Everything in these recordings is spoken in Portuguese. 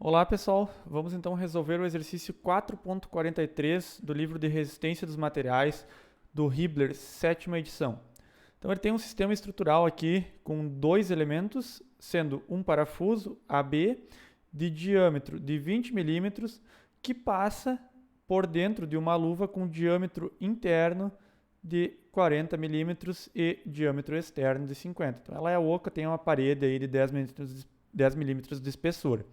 Olá pessoal, vamos então resolver o exercício 4.43 do livro de resistência dos materiais do Hibbeler, sétima edição. Então ele tem um sistema estrutural aqui com dois elementos, sendo um parafuso AB de diâmetro de 20 milímetros que passa por dentro de uma luva com diâmetro interno de 40 milímetros e diâmetro externo de 50. Então ela é oca, tem uma parede aí de 10 milímetros de espessura.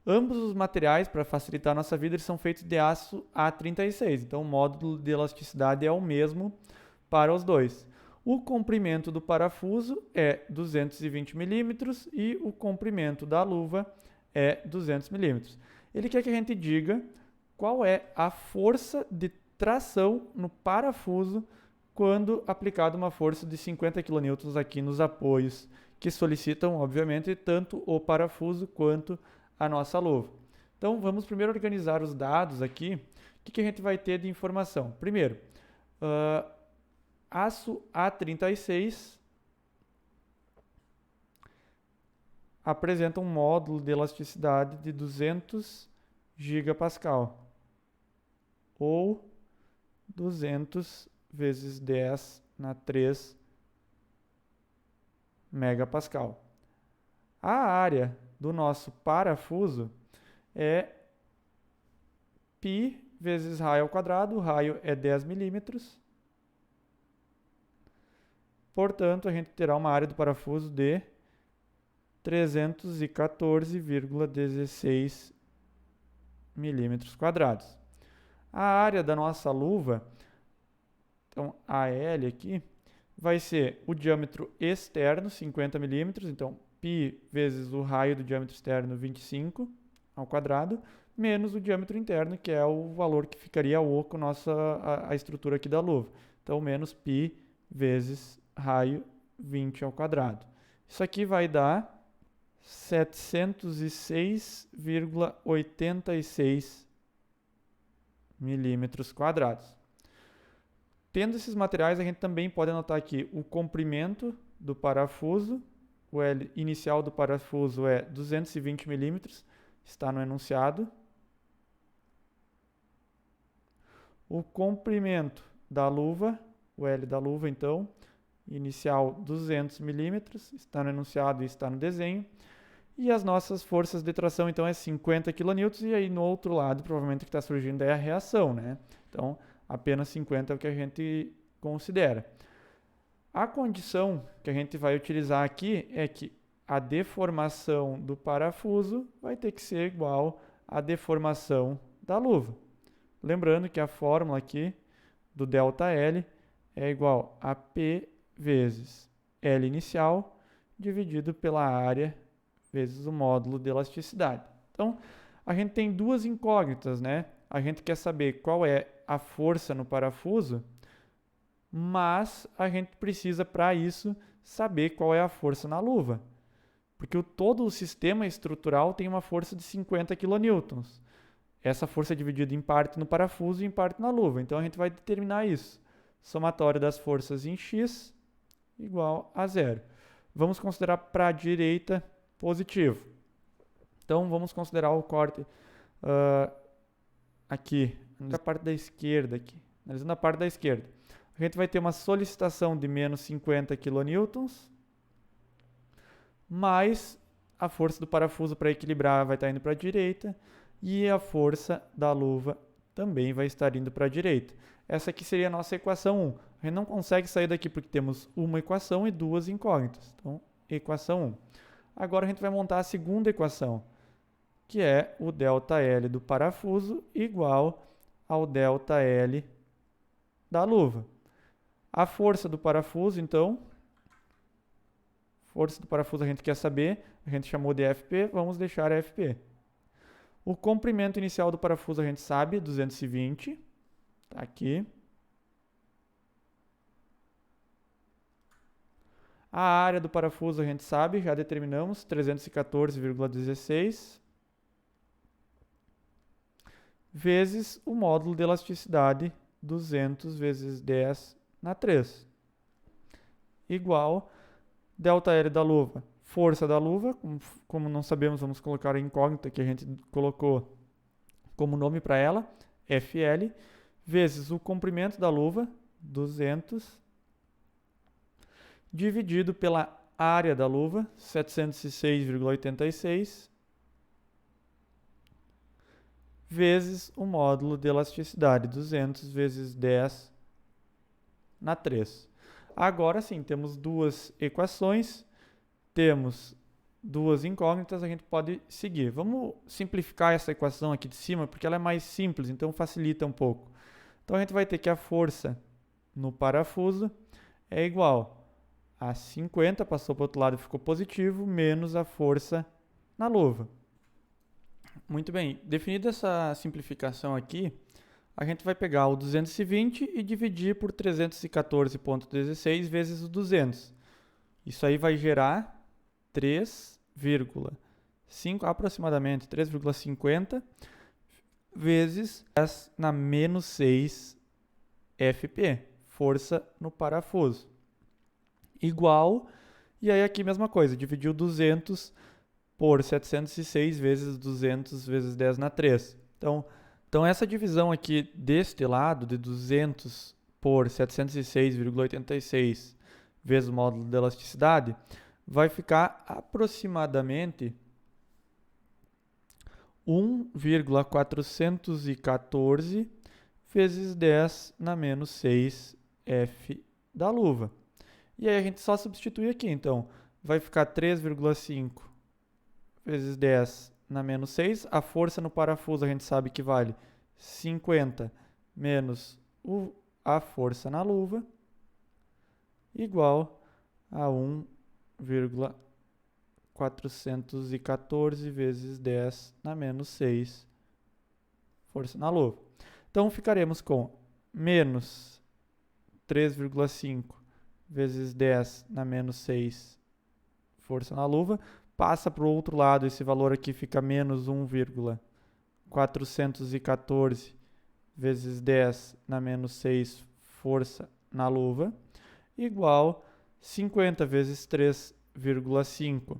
Ambos os materiais, para facilitar a nossa vida, eles são feitos de aço A36, então o módulo de elasticidade é o mesmo para os dois. O comprimento do parafuso é 220 milímetros e o comprimento da luva é 200 milímetros. Ele quer que a gente diga qual é a força de tração no parafuso quando aplicada uma força de 50 kN aqui nos apoios, que solicitam, obviamente, tanto o parafuso quanto a nossa luva. Então, vamos primeiro organizar os dados aqui. O que a gente vai ter de informação? Primeiro, aço A36 apresenta um módulo de elasticidade de 200 gigapascal, ou 200 vezes 10 na 3 megapascal. A área do nosso parafuso é π vezes raio ao quadrado, o raio é 10 milímetros. Portanto, a gente terá uma área do parafuso de 314,16 milímetros quadrados. A área da nossa luva, então AL aqui, vai ser o diâmetro externo, 50 milímetros, então π vezes o raio do diâmetro externo, 25 ao quadrado, menos o diâmetro interno, que é o valor que ficaria oco a estrutura aqui da luva. Então, menos π vezes raio 20 ao quadrado. Isso aqui vai dar 706,86 milímetros quadrados. Tendo esses materiais, a gente também pode anotar aqui o comprimento do parafuso. O L inicial do parafuso é 220 milímetros, está no enunciado. O comprimento da luva, o L da luva, então, inicial 200 milímetros, está no enunciado e está no desenho. E as nossas forças de tração, então, é 50 kN, e aí no outro lado, provavelmente o que está surgindo é a reação, né? Então, apenas 50 é o que a gente considera. A condição que a gente vai utilizar aqui é que a deformação do parafuso vai ter que ser igual à deformação da luva. Lembrando que a fórmula aqui do ΔL é igual a P vezes L inicial dividido pela área vezes o módulo de elasticidade. Então, a gente tem duas incógnitas, né? A gente quer saber qual é a força no parafuso, mas a gente precisa, para isso, saber qual é a força na luva. Porque todo o sistema estrutural tem uma força de 50 kN. Essa força é dividida em parte no parafuso e em parte na luva. Então, a gente vai determinar isso. Somatório das forças em x igual a zero. Vamos considerar para a direita positivo. Então, vamos considerar o corte aqui, na parte da esquerda. Analisando a parte da esquerda. A gente vai ter uma solicitação de menos 50 kN, mais a força do parafuso para equilibrar vai estar indo para a direita, e a força da luva também vai estar indo para a direita. Essa aqui seria a nossa equação 1. A gente não consegue sair daqui porque temos uma equação e duas incógnitas. Então, equação 1. Agora a gente vai montar a segunda equação, que é o ΔL do parafuso igual ao ΔL da luva. A força do parafuso, então, força do parafuso a gente quer saber, a gente chamou de FP, vamos deixar FP. O comprimento inicial do parafuso a gente sabe, 220, está aqui. A área do parafuso a gente sabe, já determinamos, 314,16, vezes o módulo de elasticidade, 200 vezes 10 na 3, igual ΔL da luva força da luva, como não sabemos, vamos colocar a incógnita que a gente colocou como nome para ela, FL, vezes o comprimento da luva, 200, dividido pela área da luva, 706,86, vezes o módulo de elasticidade, 200 vezes 10 na 3. Agora sim, temos duas equações, temos duas incógnitas, a gente pode seguir. Vamos simplificar essa equação aqui de cima, porque ela é mais simples, então facilita um pouco. Então a gente vai ter que a força no parafuso é igual a 50, passou para o outro lado e ficou positivo, menos a força na luva. Muito bem, definida essa simplificação aqui, a gente vai pegar o 220 e dividir por 314,16 vezes o 200. Isso aí vai gerar 3,5, aproximadamente 3,50 vezes 10 na menos 6 FP, força no parafuso. Igual, e aí aqui mesma coisa, dividiu 200 por 706 vezes 200 vezes 10 na 3. Então essa divisão aqui deste lado, de 200 por 706,86 vezes o módulo de elasticidade, vai ficar aproximadamente 1,414 vezes 10 na menos 6 F da luva. E aí a gente só substitui aqui, então vai ficar 3,5 vezes 10 na menos 6. A força no parafuso a gente sabe que vale 50 menos a força na luva, igual a 1,414 vezes 10 na menos 6 força na luva. Então ficaremos com menos 3,5 vezes 10 na menos 6 força na luva. Passa para o outro lado, esse valor aqui fica menos 1,414 vezes 10 na menos 6 força na luva, igual 50 vezes 3,5,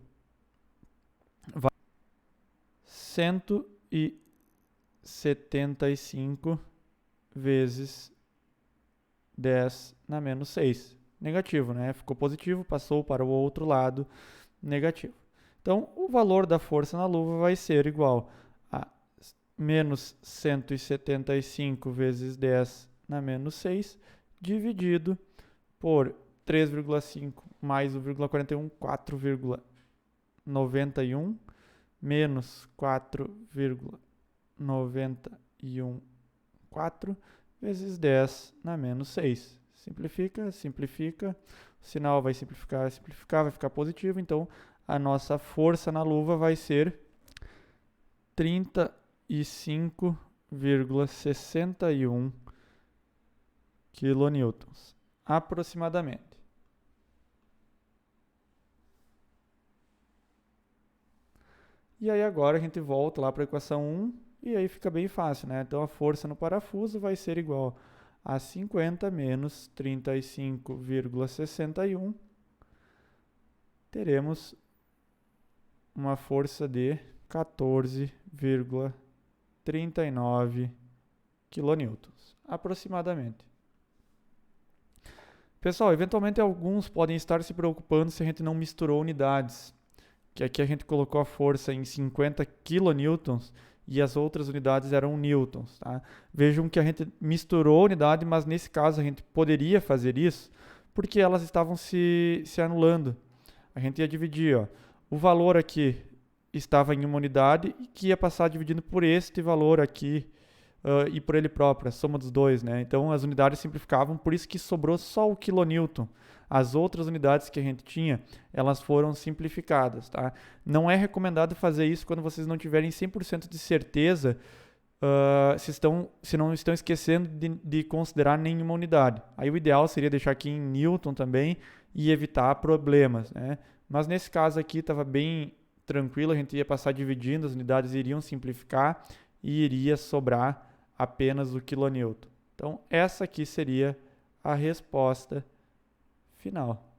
175 vezes 10 na menos 6. Negativo, né? Ficou positivo, passou para o outro lado, negativo. Então, o valor da força na luva vai ser igual a menos 175 vezes 10 na menos 6, dividido por 3,5 mais 1,41, 4,91, menos 4,914 vezes 10 na menos 6. Simplifica, simplifica, o sinal vai simplificar, simplificar, vai ficar positivo, então a nossa força na luva vai ser 35,61 kN, aproximadamente. E aí agora a gente volta lá para a equação 1 e aí fica bem fácil, né? Então a força no parafuso vai ser igual a 50 menos 35,61. Teremos uma força de 14,39 kN, aproximadamente. Pessoal, eventualmente alguns podem estar se preocupando se a gente não misturou unidades, que aqui a gente colocou a força em 50 kN e as outras unidades eram newtons. Tá? Vejam que a gente misturou a unidade, mas nesse caso a gente poderia fazer isso porque elas estavam se anulando. A gente ia dividir, ó, o valor aqui estava em uma unidade e que ia passar dividindo por este valor aqui e por ele próprio, a soma dos dois, né? Então as unidades simplificavam, por isso que sobrou só o quilonewton. As outras unidades que a gente tinha, elas foram simplificadas, tá? Não é recomendado fazer isso quando vocês não tiverem 100% de certeza se não estão esquecendo de considerar nenhuma unidade. Aí o ideal seria deixar aqui em newton também e evitar problemas, né? Mas nesse caso aqui estava bem tranquilo, a gente ia passar dividindo, as unidades iriam simplificar e iria sobrar apenas o quilonewton. Então essa aqui seria a resposta final.